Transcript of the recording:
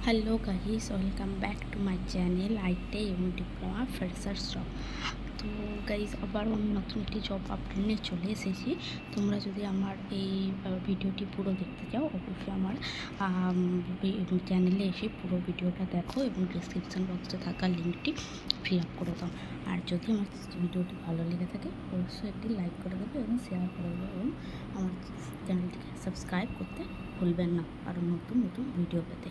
Hello guys, welcome back to my channel ITI এবং diploma freshers job. তো guys, আবার আমি নতুন একটি জব আপডেট নিয়ে চলে এসেছি। তোমরা যদি আমার এই ভিডিওটি পুরো দেখতে চাও, অবশ্যই আমার চ্যানেলে এসে পুরো ভিডিওটা দেখো এবং ডিসক্রিপশান বক্সে থাকা লিঙ্কটি ফিল আপ করে দাও। আর যদি আমার ভিডিওটি ভালো লেগে থাকে, অবশ্যই একটি লাইক করে দেবে এবং শেয়ার করে দেবে এবং আমার চ্যানেলটিকে সাবস্ক্রাইব করতে ভুলবেন না আরও নতুন নতুন ভিডিও পেতে।